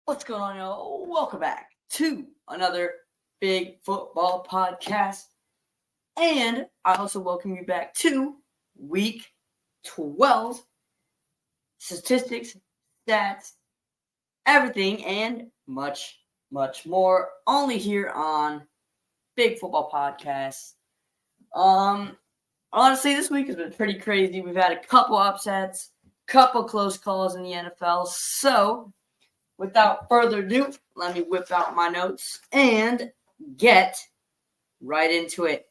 What's going on, y'all? Welcome back to another big football podcast. And I also welcome you back to week 12 statistics, stats, everything, and much, much more. Only here on Big Football Podcast. Honestly, this week has been pretty crazy. We've had a couple upsets, couple close calls in the NFL. So, without further ado, let me whip out my notes and get right into it.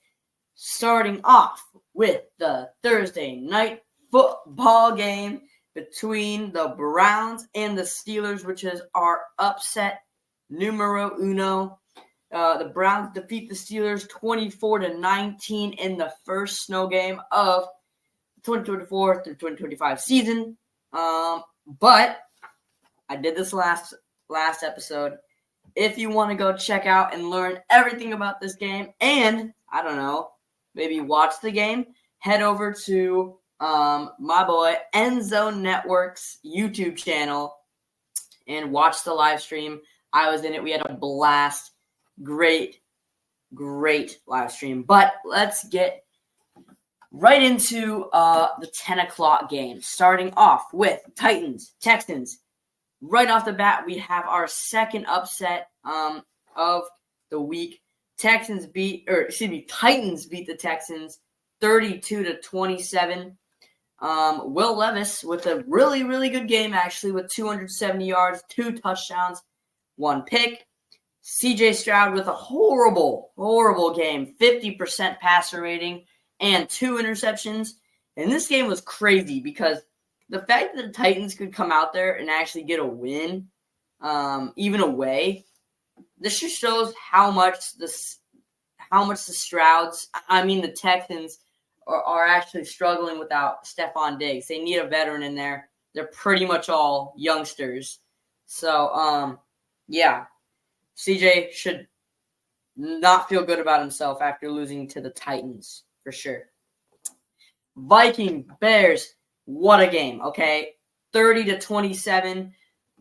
Starting off with the Thursday night football game between the Browns and the Steelers, which is our upset numero uno. The Browns defeat the Steelers 24-19 in the first snow game of the 2024 through 2025 season. But I did this last episode. If you want to go check out and learn everything about this game and, I don't know, maybe watch the game, head over to my boy Endzone Network's YouTube channel and watch the live stream. I was in it. We had a blast. Great live stream. But let's get right into the 10 o'clock game. Starting off with Titans, Texans. Right off the bat, we have our second upset of the week. Titans beat the Texans 32-27. Will Levis with a really, really good game, actually, with 270 yards, 2 touchdowns, 1 pick. CJ Stroud with a horrible game, 50% passer rating, and 2 interceptions. And this game was crazy because the fact that the Titans could come out there and actually get a win, even away, this just shows how much the Texans are actually struggling without Stephon Diggs. They need a veteran in there. They're pretty much all youngsters. So, yeah, CJ should not feel good about himself after losing to the Titans, for sure. Viking, Bears. What a game, okay? 30-27.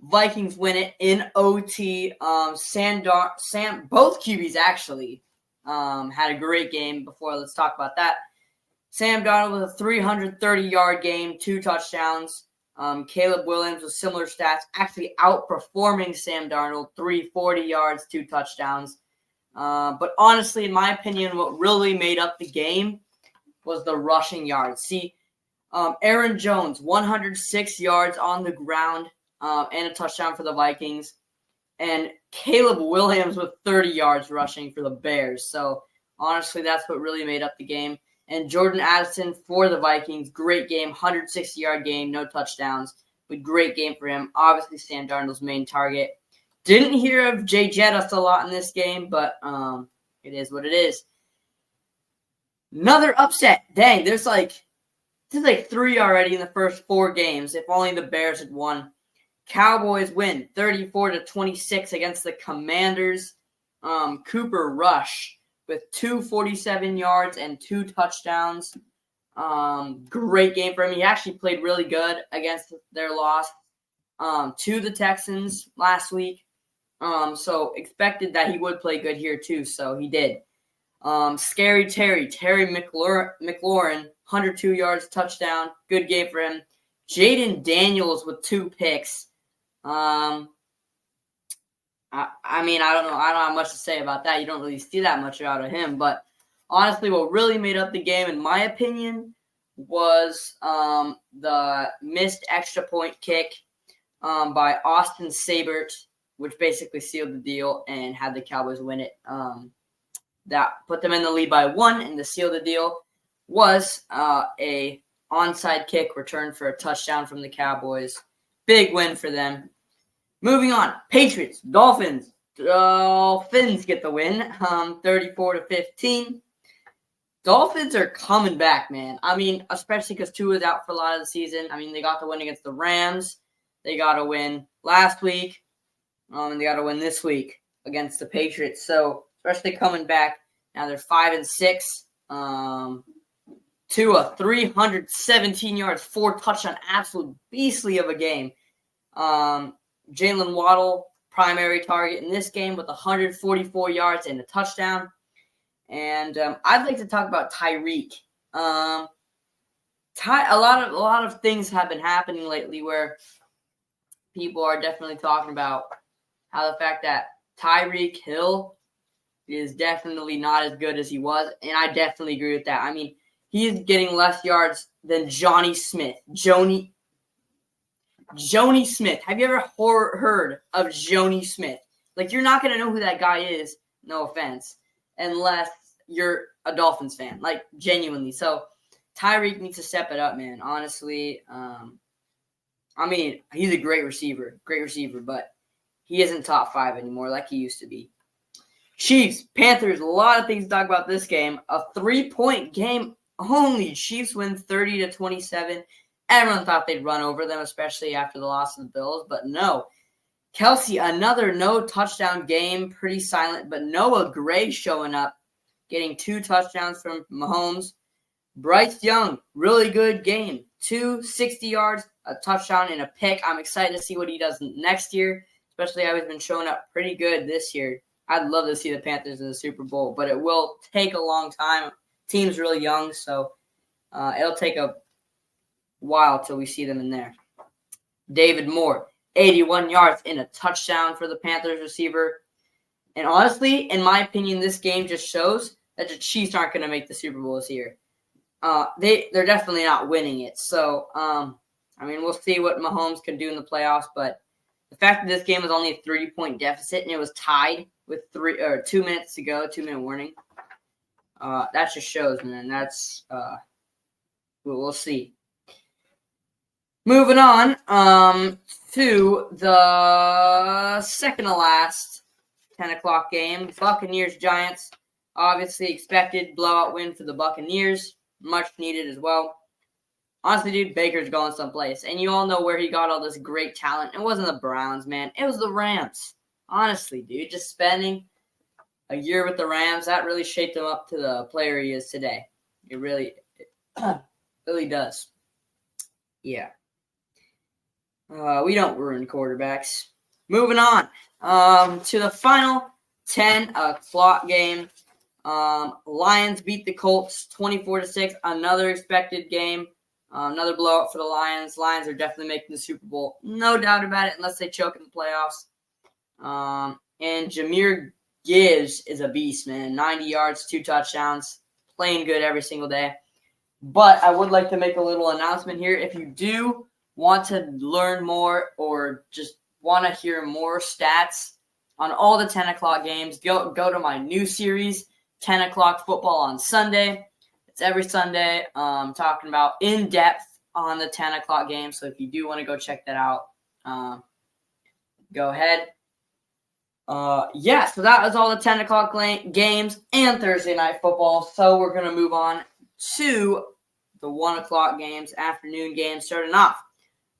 Vikings win it in OT. Both QBs actually had a great game before. Let's talk about that. Sam Darnold with a 330-yard game, 2 touchdowns. Caleb Williams with similar stats, actually outperforming Sam Darnold, 340 yards, 2 touchdowns. But honestly, in my opinion, what really made up the game was the rushing yards. See, Aaron Jones, 106 yards on the ground and a touchdown for the Vikings. And Caleb Williams with 30 yards rushing for the Bears. So, honestly, that's what really made up the game. And Jordan Addison for the Vikings, great game, 160-yard game, no touchdowns, but great game for him. Obviously, Sam Darnold's main target. Didn't hear of Jay Jettis a lot in this game, but it is what it is. Another upset. Dang, there's like 3 already in the first 4 games. If only the Bears had won. Cowboys win 34-26 against the Commanders. Cooper Rush with 247 yards and 2 touchdowns. Great game for him. He actually played really good against their loss to the Texans last week. So expected that he would play good here too. So he did. Scary Terry McLaurin, 102 yards, touchdown. Good game for him. Jaden Daniels with 2 picks. I don't know. I don't have much to say about that. You don't really see that much out of him. But honestly, what really made up the game, in my opinion, was the missed extra point kick by Austin Sabert, which basically sealed the deal and had the Cowboys win it. That put them in the lead by 1, and to seal the deal was a onside kick returned for a touchdown from the Cowboys. Big win for them. Moving on, Patriots, Dolphins. Dolphins get the win, 34-15. Dolphins are coming back, man. I mean, especially because Tua is out for a lot of the season. I mean, they got the win against the Rams. They got a win last week. And they got a win this week against the Patriots. So, especially coming back. Now they're 5-6. Tua, 317 yards, 4 touchdowns. Absolute beastly of a game. Jalen Waddle, primary target in this game with 144 yards and a touchdown. And I'd like to talk about Tyreek. A lot of things have been happening lately where people are definitely talking about how the fact that Tyreek Hill is definitely not as good as he was, and I definitely agree with that. I mean, he's getting less yards than Johnny Smith. Joni Smith. Have you ever heard of Joni Smith? Like, you're not going to know who that guy is, no offense, unless you're a Dolphins fan, like, genuinely. So, Tyreek needs to step it up, man, honestly. I mean, he's a great receiver, but he isn't top 5 anymore like he used to be. Chiefs, Panthers, a lot of things to talk about this game. A 3-point game only. Chiefs win 30-27. Everyone thought they'd run over them, especially after the loss of the Bills, but no. Kelce, another no touchdown game, pretty silent, but Noah Gray showing up, getting 2 touchdowns from Mahomes. Bryce Young, really good game. 260 yards, a touchdown, and a pick. I'm excited to see what he does next year, especially how he's been showing up pretty good this year. I'd love to see the Panthers in the Super Bowl, but it will take a long time. Team's really young, so it'll take a while till we see them in there. David Moore, 81 yards and a touchdown for the Panthers receiver. And honestly, in my opinion, this game just shows that the Chiefs aren't going to make the Super Bowl this year. They're definitely not winning it. So, I mean, we'll see what Mahomes can do in the playoffs, but the fact that this game was only a 3-point deficit and it was tied with 2 minutes to go, 2-minute warning, that just shows, man. That's we'll see. Moving on to the second to last 10 o'clock game, Buccaneers-Giants. Obviously expected blowout win for the Buccaneers. Much needed as well. Honestly, dude, Baker's going someplace. And you all know where he got all this great talent. It wasn't the Browns, man. It was the Rams. Honestly, dude, just spending a year with the Rams, that really shaped him up to the player he is today. It really does. Yeah. We don't ruin quarterbacks. Moving on to the final 10 o'clock game. Lions beat the Colts 24-6. Another expected game. Another blowout for the Lions. Lions are definitely making the Super Bowl. No doubt about it, unless they choke in the playoffs. And Jahmyr Gibbs is a beast, man. 90 yards, 2 touchdowns. Playing good every single day. But I would like to make a little announcement here. If you do want to learn more or just want to hear more stats on all the 10 o'clock games, go to my new series, 10 o'clock football on Sunday. It's every Sunday, talking about in-depth on the 10 o'clock game. So if you do want to go check that out, go ahead. So that was all the 10 o'clock games and Thursday night football. So we're going to move on to the 1 o'clock games, afternoon games. Starting off,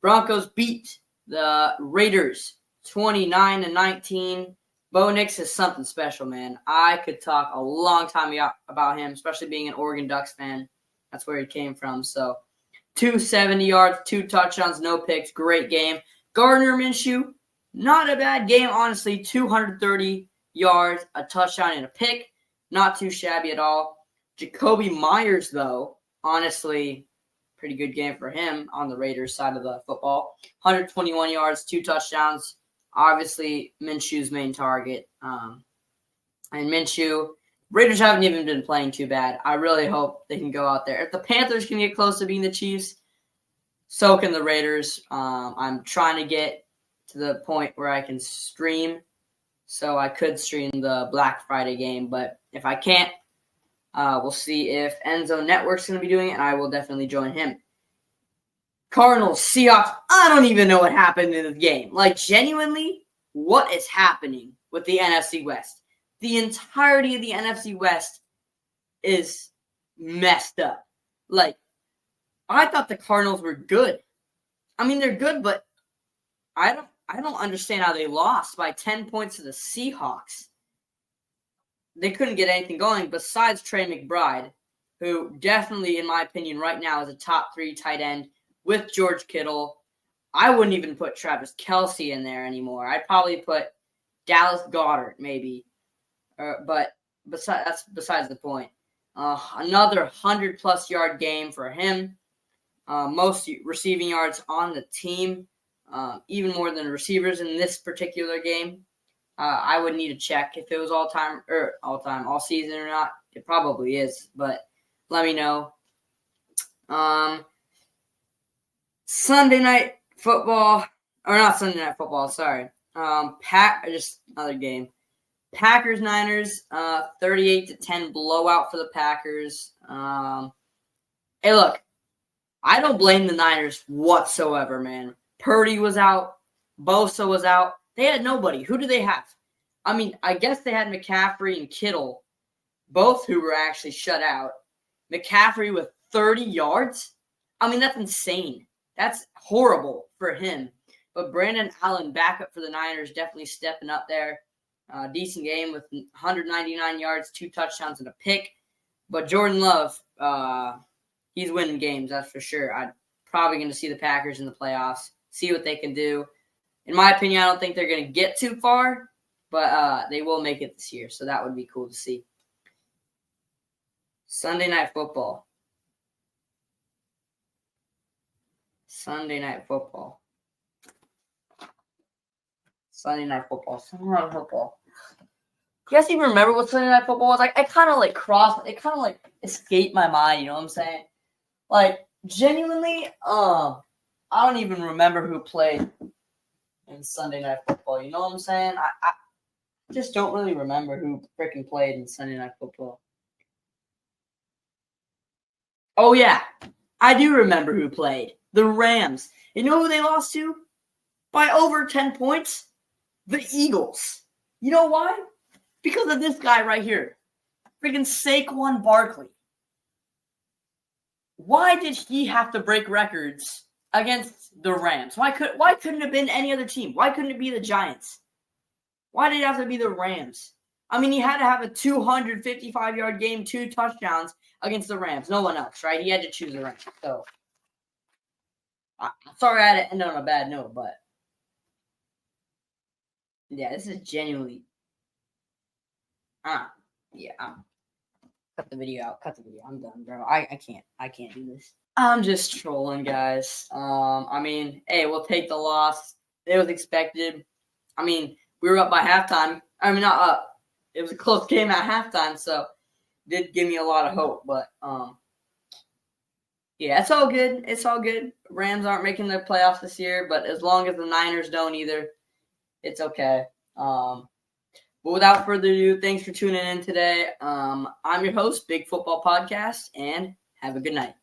Broncos beat the Raiders 29-19. Bo Nix is something special, man. I could talk a long time about him, especially being an Oregon Ducks fan. That's where he came from. So 270 yards, 2 touchdowns, no picks. Great game. Gardner Minshew, not a bad game, honestly. 230 yards, a touchdown, and a pick. Not too shabby at all. Jacoby Myers, though, honestly, pretty good game for him on the Raiders side of the football. 121 yards, 2 touchdowns. Obviously, Minshew's main target. And Minshew, Raiders haven't even been playing too bad. I really hope they can go out there. If the Panthers can get close to being the Chiefs, so can the Raiders. I'm trying to get to the point where I can stream. So I could stream the Black Friday game. But if I can't, we'll see if Enzo Network's going to be doing it, and I will definitely join him. Cardinals, Seahawks, I don't even know what happened in the game. Like, genuinely, what is happening with the NFC West? The entirety of the NFC West is messed up. Like, I thought the Cardinals were good. I mean, they're good, but I don't understand how they lost by 10 points to the Seahawks. They couldn't get anything going besides Trey McBride, who definitely, in my opinion, right now is a top 3 tight end with George Kittle. I wouldn't even put Travis Kelce in there anymore. I'd probably put Dallas Goedert, maybe. But that's besides the point. Another 100-plus yard game for him. Most receiving yards on the team, even more than receivers in this particular game. I would need to check if it was all season or not. It probably is, but let me know. Sunday night football, or not Sunday night football, sorry. Just another game. Packers Niners, 38-10 blowout for the Packers. Hey, look, I don't blame the Niners whatsoever, man. Purdy was out. Bosa was out. They had nobody. Who do they have? I mean, I guess they had McCaffrey and Kittle, both who were actually shut out. McCaffrey with 30 yards? I mean, that's insane. That's horrible for him. But Brandon Allen, backup for the Niners, definitely stepping up there. Decent game with 199 yards, 2 touchdowns, and a pick. But Jordan Love, he's winning games, that's for sure. I'm probably going to see the Packers in the playoffs, see what they can do. In my opinion, I don't think they're going to get too far, but they will make it this year, so that would be cool to see. Sunday Night Football. Sunday Night Football. Sunday Night Football. You guys even remember what Sunday Night Football was? Like, it kind of escaped my mind, you know what I'm saying? Like, genuinely, I don't even remember who played in Sunday Night Football, you know what I'm saying? I just don't really remember who freaking played in Sunday Night Football. Oh, yeah, I do remember who played. The Rams. You know who they lost to? By over 10 points? The Eagles. You know why? Because of this guy right here. Freaking Saquon Barkley. Why did he have to break records against the Rams? Why couldn't it have been any other team? Why couldn't it be the Giants? Why did it have to be the Rams? I mean, he had to have a 255-yard game, 2 touchdowns against the Rams. No one else, right? He had to choose the Rams. So, I'm sorry I had to end on a bad note, but yeah, this is genuinely. Cut the video out. I'm done, bro. I can't do this. I'm just trolling, guys. I mean, hey, we'll take the loss. It was expected. I mean, we were up by halftime. I mean, not up. It was a close game at halftime, so it did give me a lot of hope. But yeah, it's all good. It's all good. Rams aren't making the playoffs this year, but as long as the Niners don't either, it's okay. But without further ado, thanks for tuning in today. I'm your host, Big Football Podcast, and have a good night.